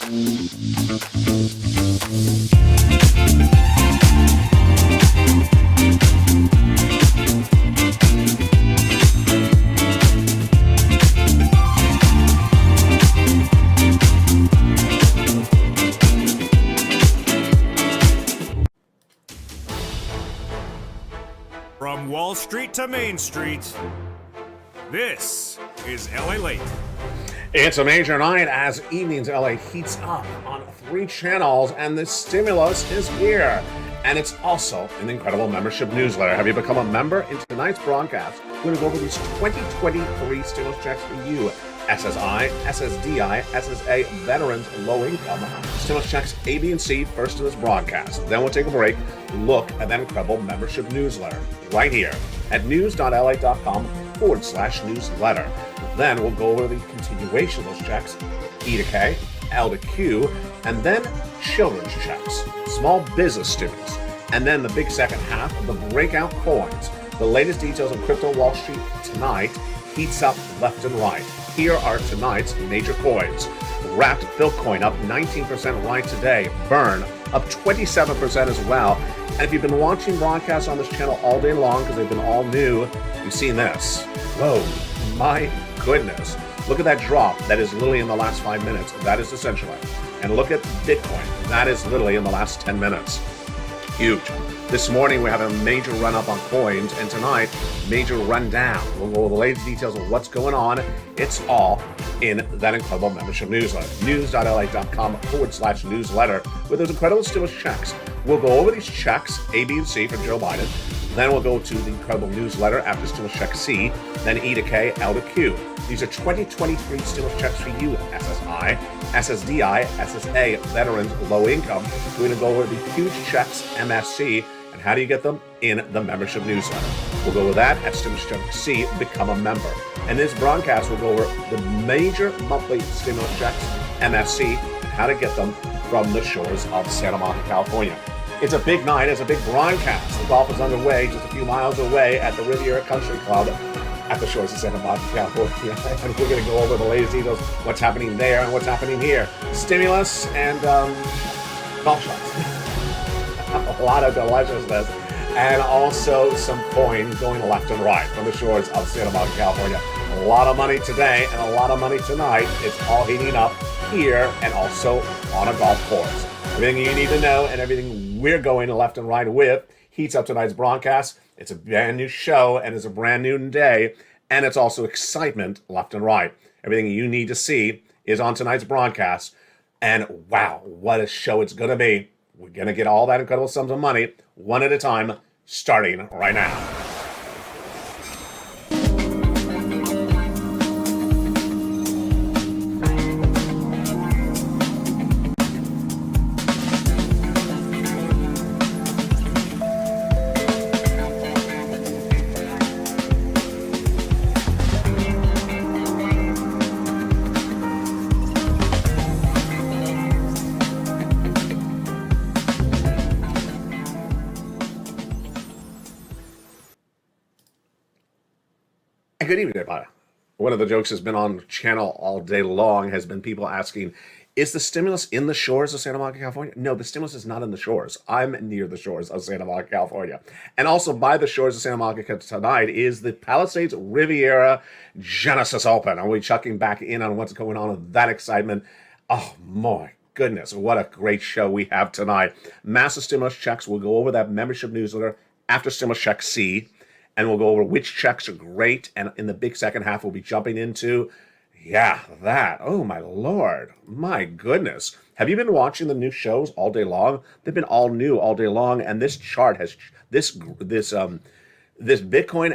From Wall Street to Main Street, this is LALATE. It's a major night as evenings LA heats up on 3 channels, and the stimulus is here. And it's also an incredible membership newsletter. Have you become a member? In tonight's broadcast, we're going to go over these 2023 stimulus checks for you. SSI, SSDI, SSA, veterans, low income, stimulus checks A, B, and C first in this broadcast. Then we'll take a break, look at that incredible membership newsletter right here at news.la.com/newsletter. Then we'll go over the continuation of those checks, E to K, L to Q, and then children's checks, small business stimulus, and then the big second half of the breakout coins. The latest details on crypto Wall Street tonight heats up left and right. Here are tonight's major coins. Wrapped Bitcoin up 19% right today. Burn up 27% as well. And if you've been watching broadcasts on this channel all day long, because they've been all new, you've seen this. Whoa, my goodness. Look at that drop. That is literally in the last 5 minutes. That is essentially. And look at Bitcoin. That is literally in the last 10 minutes. Huge. This morning, we have a major run-up on coins, and tonight, major rundown. We'll go over the latest details of what's going on. It's all in that incredible membership newsletter. news.la.com/newsletter with those incredible stimulus checks. We'll go over these checks, A, B, and C for Joe Biden. Then we'll go to the incredible newsletter after stimulus check C, then E to K, L to Q. These are 2023 stimulus checks for you, SSI, SSDI, SSA, veterans, low income. We're going to go over the huge checks, MSC, and how do you get them? In the membership newsletter. We'll go over that at stimulus check C, become a member. And this broadcast will go over the major monthly stimulus checks, MSC, and how to get them from the shores of Santa Monica, California. It's a big night. It's a big broadcast. The golf is underway just a few miles away at the Riviera Country Club at the shores of Santa Monica, California. And we're going to go over the latest details, what's happening there and what's happening here. Stimulus and golf shots. A lot of deliciousness. And also some coins going left and right from the shores of Santa Monica, California. A lot of money today and a lot of money tonight. It's all heating up here and also on a golf course. Everything you need to know and everything we're going left and right with heats up tonight's broadcast. It's a brand new show and it's a brand new day, and it's also excitement left and right. Everything you need to see is on tonight's broadcast, and wow, what a show it's going to be. We're going to get all that incredible sums of money one at a time, starting right now. Good evening, everybody. One of the jokes has been on the channel all day long has been people asking, is the stimulus in the shores of Santa Monica, California? No, the stimulus is not in the shores. I'm near the shores of Santa Monica, California. And also by the shores of Santa Monica tonight is the Palisades Riviera Genesis Open. And we'll be checking back in on what's going on with that excitement. Oh, my goodness, what a great show we have tonight. Massive stimulus checks. We'll go over that membership newsletter after stimulus check C. And we'll go over which checks are great. And in the big second half, we'll be jumping into, that. Oh, my Lord. My goodness. Have you been watching the new shows all day long? They've been all new all day long. And this chart has, this Bitcoin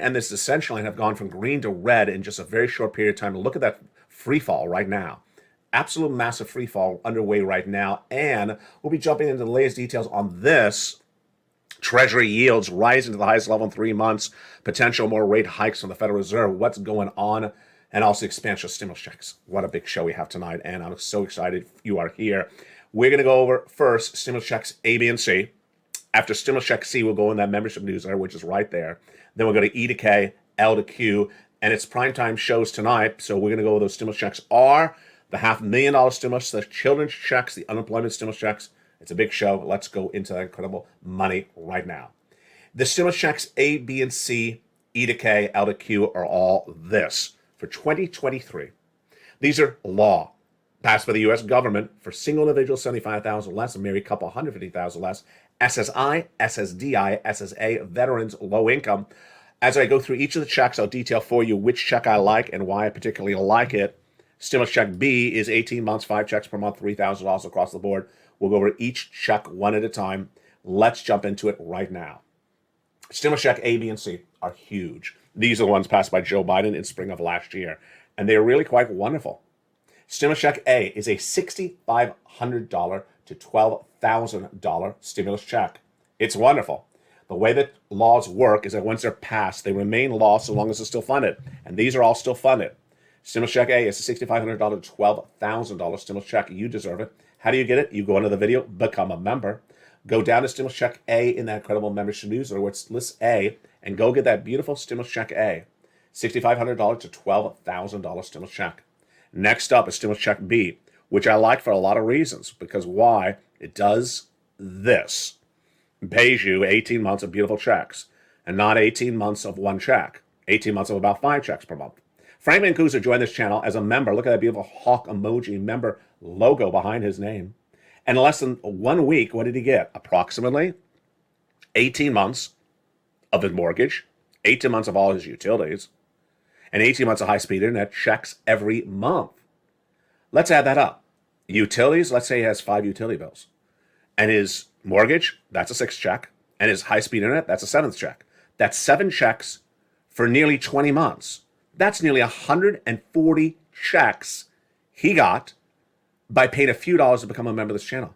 and this Recession have gone from green to red in just a very short period of time. Look at that free fall right now. Absolute massive free fall underway right now. And we'll be jumping into the latest details on this. Treasury yields rising to the highest level in 3 months, potential more rate hikes from the Federal Reserve, what's going on, and also expansion of stimulus checks. What a big show we have tonight, and I'm so excited you are here. We're going to go over first stimulus checks A, B, and C. After stimulus check C, we'll go in that membership newsletter, which is right there. Then we'll go to E to K, L to Q, and it's primetime shows tonight, so we're going to go over those stimulus checks are the $500,000 stimulus, the children's checks, the unemployment stimulus checks. It's a big show. Let's go into that incredible money right now. The stimulus checks A, B, and C, E to K, L to Q are all this for 2023. These are law passed by the U.S. government for single individuals, 75,000 less, a married couple, 150,000 less, SSI, SSDI, SSA, veterans, low income. As I go through each of the checks, I'll detail for you which check I like and why I particularly like it. Stimulus check B is 18 months, 5 checks per month, $3,000 across the board. We'll go over each check one at a time. Let's jump into it right now. Stimulus check A, B, and C are huge. These are the ones passed by Joe Biden in spring of last year, and they are really quite wonderful. Stimulus check A is a $6,500 to $12,000 stimulus check. It's wonderful. The way that laws work is that once they're passed, they remain law so long as they're still funded, and these are all still funded. Stimulus check A is a $6,500 to $12,000 stimulus check. You deserve it. How do you get it? You go into the video, become a member. Go down to stimulus check A in that incredible membership newsletter where it's list A, and go get that beautiful stimulus check A. $6,500 to $12,000 stimulus check. Next up is stimulus check B, which I like for a lot of reasons. Because why? It does this. It pays you 18 months of beautiful checks, and not 18 months of one check. 18 months of about 5 checks per month. Frank Mancuso joined this channel as a member. Look at that beautiful hawk emoji member logo behind his name. And in less than 1 week, what did he get? Approximately 18 months of his mortgage, 18 months of all his utilities, and 18 months of high-speed internet checks every month. Let's add that up. Utilities, let's say he has 5 utility bills. And his mortgage, that's a 6th check. And his high-speed internet, that's a 7th check. That's 7 checks for nearly 20 months. That's nearly 140 checks he got by paying a few dollars to become a member of this channel.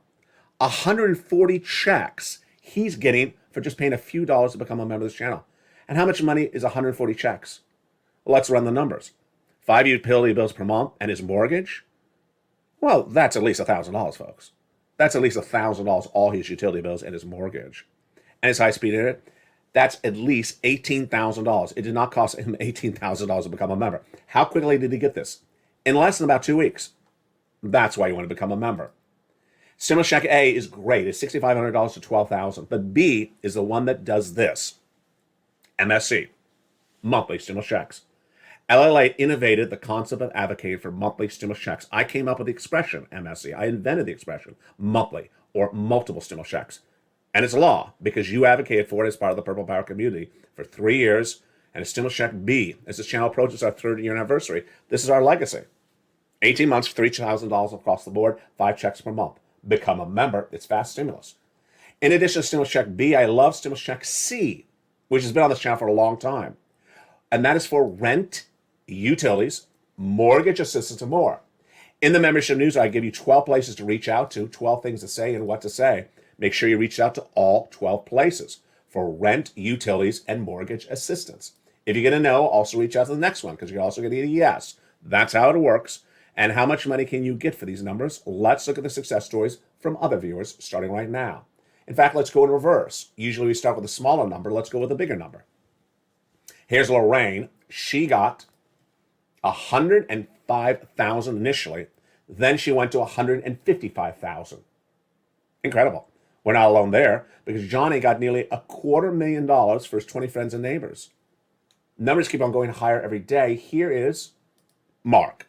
140 checks he's getting for just paying a few dollars to become a member of this channel. And how much money is 140 checks? Well, let's run the numbers. 5 utility bills per month and his mortgage? Well, that's at least $1,000, folks. That's at least $1,000, all his utility bills and his mortgage. And his high-speed internet, that's at least $18,000. It did not cost him $18,000 to become a member. How quickly did he get this? In less than about 2 weeks. That's why you want to become a member. Stimulus check A is great. It's $6,500 to $12,000. But B is the one that does this. MSC, monthly stimulus checks. LALATE innovated the concept of advocating for monthly stimulus checks. I came up with the expression MSC. I invented the expression monthly or multiple stimulus checks. And it's law because you advocated for it as part of the Purple Power community for 3 years. And a stimulus check B, as this channel approaches our 30-year anniversary, this is our legacy. 18 months, $3,000 across the board, 5 checks per month. Become a member. It's fast stimulus. In addition to stimulus check B, I love stimulus check C, which has been on this channel for a long time. And that is for rent, utilities, mortgage assistance, and more. In the membership news, I give you 12 places to reach out to, 12 things to say and what to say. Make sure you reach out to all 12 places for rent, utilities, and mortgage assistance. If you get a no, also reach out to the next one because you're also going to get a yes. That's how it works. And how much money can you get for these numbers? Let's look at the success stories from other viewers starting right now. In fact, let's go in reverse. Usually we start with a smaller number. Let's go with a bigger number. Here's Lorraine. She got $105,000 initially. Then she went to $155,000. Incredible. We're not alone there because Johnny got nearly $250,000 for his 20 friends and neighbors. Numbers keep on going higher every day. Here is Mark.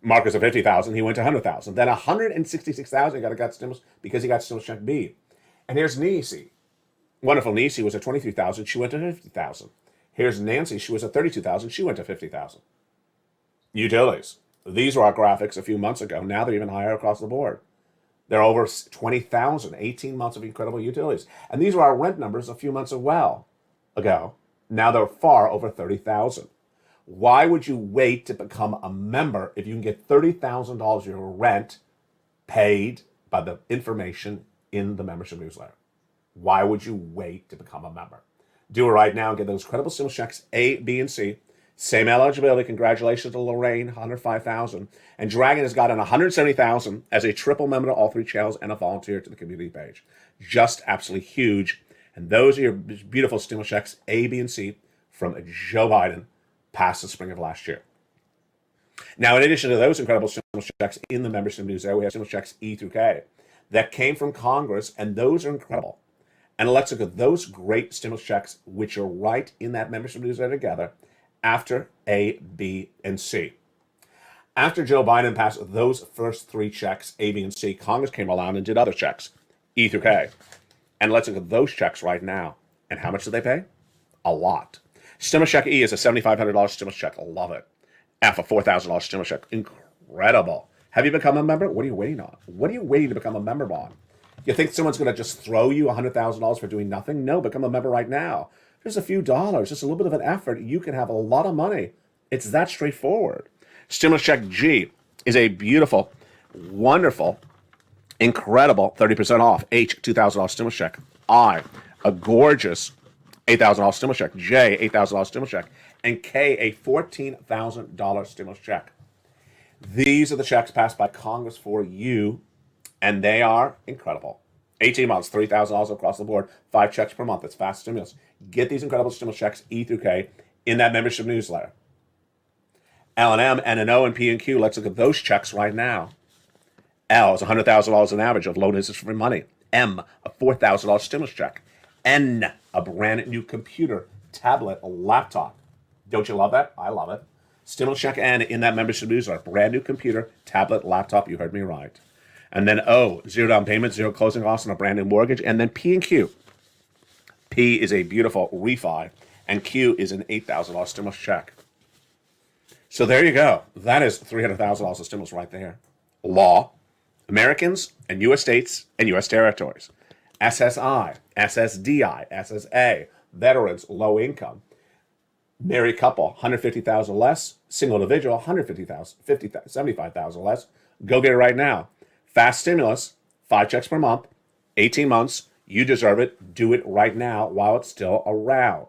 Mark was at $50,000. He went to $100,000. Then $166,000 got stimulus because he got stimulus check B. And here's Nisi. Wonderful Nisi was at $23,000. She went to $50,000. Here's Nancy. She was at $32,000. She went to $50,000. Utilities. These were our graphics a few months ago. Now they're even higher across the board. They're over 20,000, 18 months of incredible utilities. And these were our rent numbers a few months ago. Now they're far over 30,000. Why would you wait to become a member if you can get $30,000 of your rent paid by the information in the membership newsletter? Why would you wait to become a member? Do it right now and get those credible stimulus checks A, B, and C. Same eligibility. Congratulations to Lorraine, $105,000. And Dragon has gotten $170,000 as a triple member to all 3 channels and a volunteer to the community page. Just absolutely huge. And those are your beautiful stimulus checks A, B, and C from Joe Biden past the spring of last year. Now, in addition to those incredible stimulus checks in the membership newsletter, we have stimulus checks E through K that came from Congress, and those are incredible. And let's look at those great stimulus checks, which are right in that membership newsletter together after A, B, and C. After Joe Biden passed those first three checks, A, B, and C, Congress came along and did other checks, E through K. And let's look at those checks right now. And how much did they pay? A lot. Stimulus check E is a $7,500 stimulus check. Love it. F, a $4,000 stimulus check. Incredible. Have you become a member? What are you waiting on? What are you waiting to become a member on? You think someone's going to just throw you $100,000 for doing nothing? No, become a member right now. Just a few dollars, just a little bit of an effort. You can have a lot of money. It's that straightforward. Stimulus check G is a beautiful, wonderful, incredible 30% off. H, $2,000 stimulus check. I, a gorgeous $8,000 stimulus check. J, $8,000 stimulus check. And K, a $14,000 stimulus check. These are the checks passed by Congress for you, and they are incredible. 18 months, $3,000 across the board, 5 checks per month. It's fast stimulus. Get these incredible stimulus checks, E through K, in that membership newsletter. L and M, N and O, and P and Q. Let's look at those checks right now. L is $100,000 on average of loan interest free money. M, a $4,000 stimulus check. N, a brand new computer, tablet, a laptop. Don't you love that? I love it. Stimulus check N in that membership newsletter. Brand new computer, tablet, laptop. You heard me right. And then O, 0 down payment, 0 closing costs on a brand new mortgage. And then P and Q. P is a beautiful refi, and Q is an $8,000 stimulus check. So there you go. That is $300,000 of stimulus right there. Law, Americans and U.S. states and U.S. territories. SSI, SSDI, SSA, veterans, low income. Married couple, $150,000 less. Single individual, $150,000, $75,000 less. Go get it right now. Fast stimulus, 5 checks per month, 18 months. You deserve it. Do it right now while it's still around.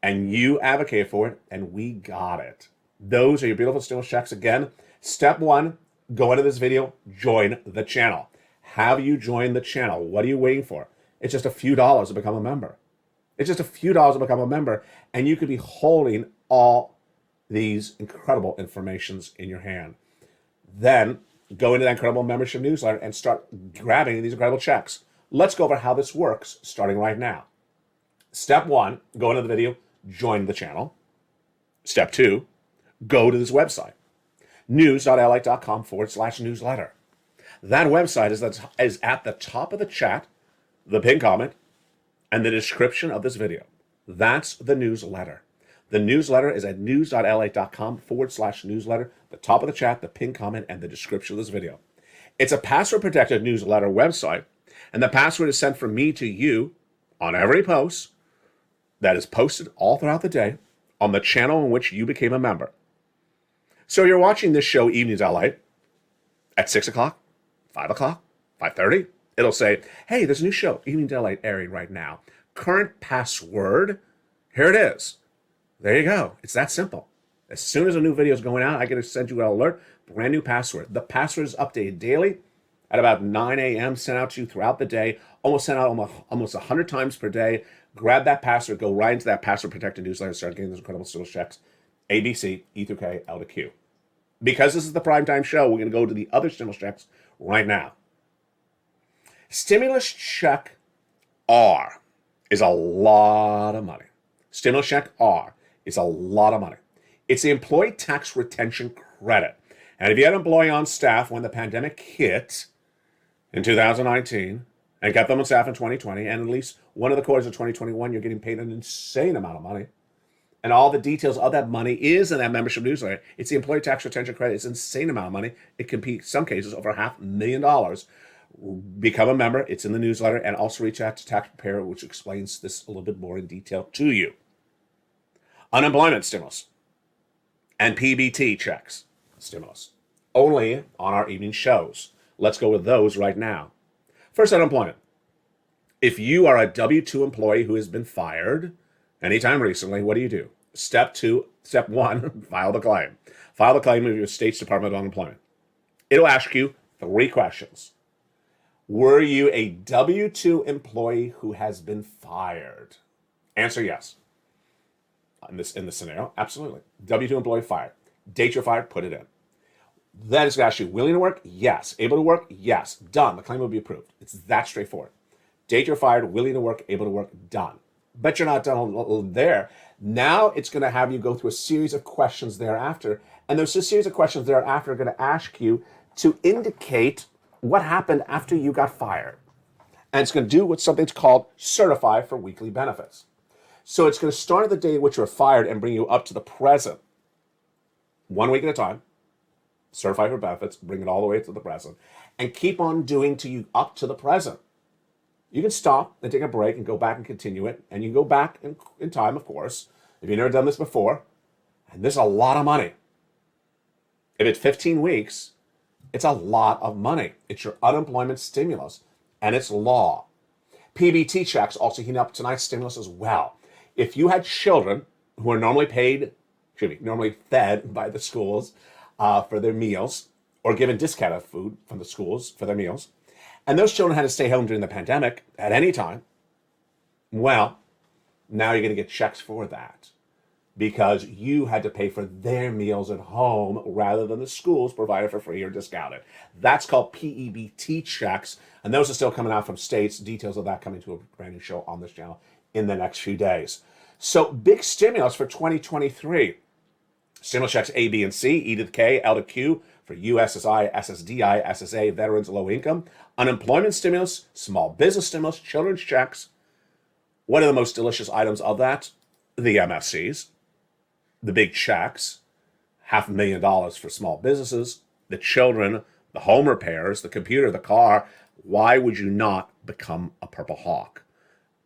And you advocate for it, and we got it. Those are your beautiful stimulus checks. Again, step 1, go into this video, join the channel. Have you joined the channel? What are you waiting for? It's just a few dollars to become a member. It's just a few dollars to become a member, and you could be holding all these incredible informations in your hand. Then go into that incredible membership newsletter and start grabbing these incredible checks. Let's go over how this works starting right now. Step 1, go into the video, join the channel. Step 2, go to this website, news.lalate.com/newsletter. That website is at the top of the chat, the pinned comment, and the description of this video. That's the newsletter. The newsletter is at news.lalate.com/newsletter, the top of the chat, the pinned comment, and the description of this video. It's a password-protected newsletter website, and the password is sent from me to you on every post that is posted all throughout the day on the channel in which you became a member. So you're watching this show, Evenings LA, at 6 o'clock, 5 o'clock, 5:30. It'll say, hey, there's a new show, Evenings LA, airing right now. Current password, here it is. There you go. It's that simple. As soon as a new video is going out, I get to send you an alert, brand new password. The password is updated daily at about 9 a.m., sent out to you throughout the day, sent out almost 100 times per day. Grab that password, go right into that password-protected newsletter, start getting those incredible stimulus checks, A, B, C, E through K, L to Q. Because this is the primetime show, we're going to go to the other stimulus checks right now. Stimulus check R is a lot of money. Stimulus check R is a lot of money. It's the employee tax retention credit. And if you had an employee on staff when the pandemic hit in 2019 and kept them on staff in 2020, and at least one of the quarters of 2021, you're getting paid an insane amount of money. And all the details of that money is in that membership newsletter. It's the employee tax retention credit. It's an insane amount of money. It can be, some cases, over $500,000. Become a member. It's in the newsletter. And also reach out to Tax Preparer, which explains this a little bit more in detail to you. Unemployment stimulus and P-EBT checks stimulus. Only on our evening shows. Let's go with those right now. First, unemployment. If you are a W-2 employee who has been fired anytime recently, what do? Step 1, file the claim. File the claim with your state's Department of Unemployment. It'll ask you 3 questions. Were you a W-2 employee who has been fired? Answer yes. In this scenario, absolutely. W-2 employee fired. Date you're fired, put it in. That is actually willing to work, yes. Able to work, yes. Done. The claim will be approved. It's that straightforward. Date you're fired, willing to work, able to work, done. But you're not done there. Now it's going to have you go through a series of questions thereafter. And those series of questions thereafter are going to ask you to indicate what happened after you got fired. And it's going to do what something's called certify for weekly benefits. So it's going to start at the day in which you were fired and bring you up to the present, 1 week at a time, certify for benefits, bring it all the way to the present, and keep on doing to you up to the present. You can stop and take a break and go back and continue it, and you can go back in time, of course, if you've never done this before, and there's a lot of money. If it's 15 weeks, it's a lot of money. It's your unemployment stimulus, and it's law. P-EBT checks also heat up tonight's stimulus as well. If you had children who are normally fed by the schools for their meals, or given discounted food from the schools for their meals, and those children had to stay home during the pandemic at any time, well, now you're going to get checks for that because you had to pay for their meals at home rather than the schools provided for free or discounted. That's called P-EBT checks, and those are still coming out from states. Details of that coming to a brand new show on this channel in the next few days. So big stimulus for 2023. Stimulus checks A, B, and C, E to the K, L to Q for USSI, SSDI, SSA, veterans, low income. Unemployment stimulus, small business stimulus, children's checks. What are the most delicious items of that? The MFCs, the big checks, $500,000 for small businesses, the children, the home repairs, the computer, the car. Why would you not become a Purple Hawk?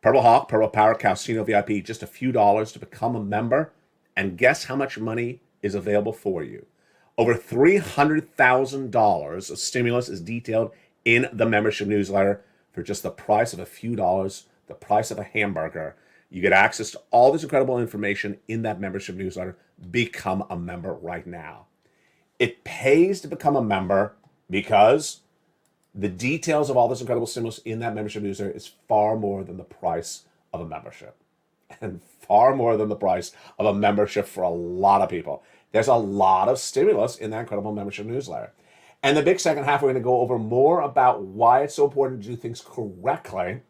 Purple Hawk, Purple Power, Casino VIP, just a few dollars to become a member. And guess how much money is available for you? Over $300,000 of stimulus is detailed in the membership newsletter for just the price of a few dollars, the price of a hamburger. You get access to all this incredible information in that membership newsletter. Become a member right now. It pays to become a member because the details of all this incredible stimulus in that membership newsletter is far more than the price of a membership. And far more than the price of a membership for a lot of people. There's a lot of stimulus in that incredible membership newsletter. And the big second half, we're going to go over more about why it's so important to do things correctly.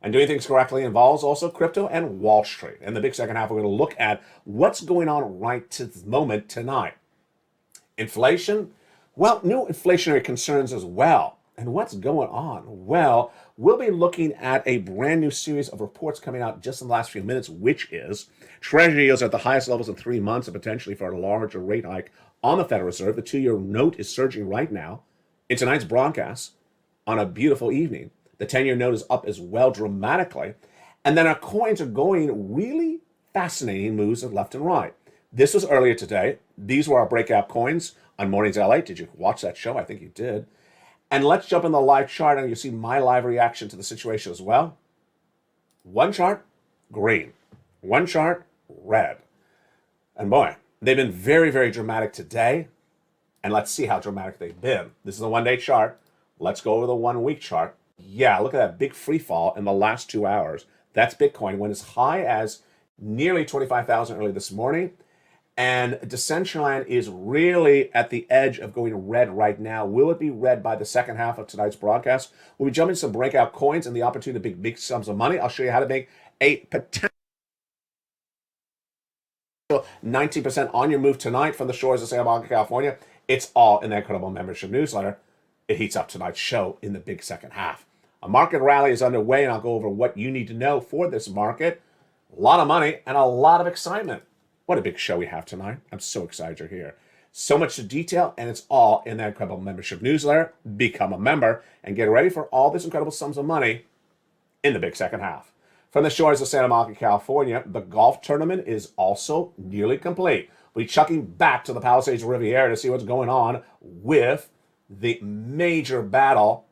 And doing things correctly involves also crypto and Wall Street. In the big second half, we're going to look at what's going on right to this moment tonight. Inflation, well, new inflationary concerns as well. And what's going on? Well, we'll be looking at a brand new series of reports coming out just in the last few minutes, which is Treasury yields at the highest levels in 3 months and potentially for a larger rate hike on the Federal Reserve. The 2-year note is surging right now in tonight's broadcast on a beautiful evening. The 10-year note is up as well dramatically. And then our coins are going really fascinating moves of left and right. This was earlier today. These were our breakout coins on Mornings LA. Did you watch that show? I think you did. And let's jump in the live chart and you'll see my live reaction to the situation as well. One chart, green. One chart, red. And boy, they've been very, very dramatic today. And let's see how dramatic they've been. This is a one-day chart. Let's go over the 1 week chart. Yeah, look at that big free fall in the last 2 hours. That's Bitcoin. Went as high as nearly 25,000 early this morning. And Decentraland is really at the edge of going red right now. Will it be red by the second half of tonight's broadcast? We'll be jumping some breakout coins and the opportunity to make big sums of money. I'll show you how to make a potential 19% on your move tonight from the shores of Santa Monica, California. It's all in that incredible membership newsletter. It heats up tonight's show in the big second half. A market rally is underway, and I'll go over what you need to know for this market. A lot of money and a lot of excitement. What a big show we have tonight. I'm so excited you're here. So much to detail, and it's all in that incredible membership newsletter. Become a member and get ready for all this incredible sums of money in the big second half. From the shores of Santa Monica, California, the golf tournament is also nearly complete. We'll be chucking back to the Palisades Riviera to see what's going on with the major battle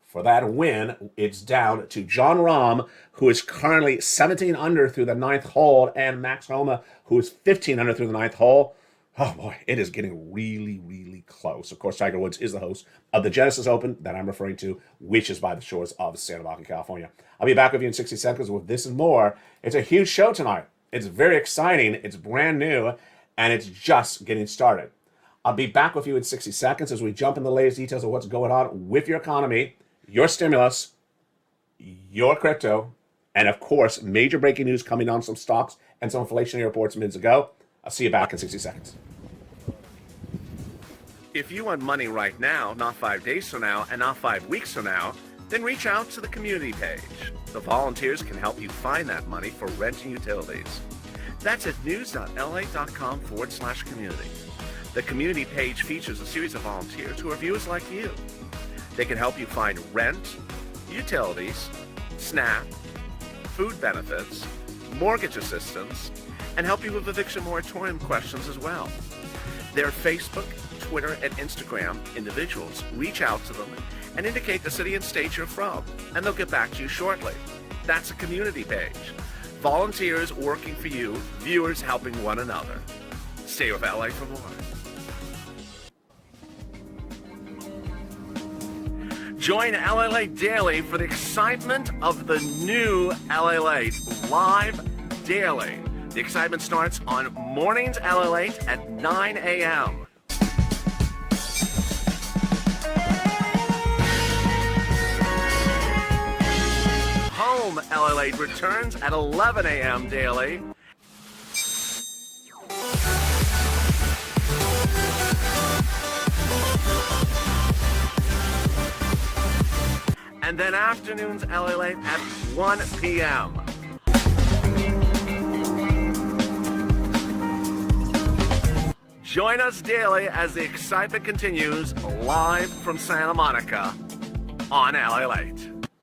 for that win. It's down to John Rahm, who is currently 17 under through the 9th hole, and Max Homa, who is 15 under through the 9th hole. Oh boy, it is getting really, really close. Of course, Tiger Woods is the host of the Genesis Open that I'm referring to, which is by the shores of Santa Monica, California. I'll be back with you in 60 seconds with this and more. It's a huge show tonight. It's very exciting. It's brand new, and it's just getting started. I'll be back with you in 60 seconds as we jump in the latest details of what's going on with your economy, your stimulus, your crypto, and of course, major breaking news coming on some stocks and some inflationary reports minutes ago. I'll see you back in 60 seconds. If you want money right now, not 5 days from now, and not 5 weeks from now, then reach out to the community page. The volunteers can help you find that money for rent and utilities. That's at news.lalate.com/community. The community page features a series of volunteers who are viewers like you. They can help you find rent, utilities, SNAP, food benefits, mortgage assistance, and help you with eviction moratorium questions as well. Their Facebook, Twitter, and Instagram individuals reach out to them and indicate the city and state you're from, and they'll get back to you shortly. That's a community page. Volunteers working for you, viewers helping one another. Stay with LA for more. Join LALATE Daily for the excitement of the new LALATE live daily. The excitement starts on Mornings LALATE at 9 a.m. Home LALATE returns at 11 a.m. daily. And then afternoons LALATE at 1 p.m. Join us daily as the excitement continues live from Santa Monica on LALATE.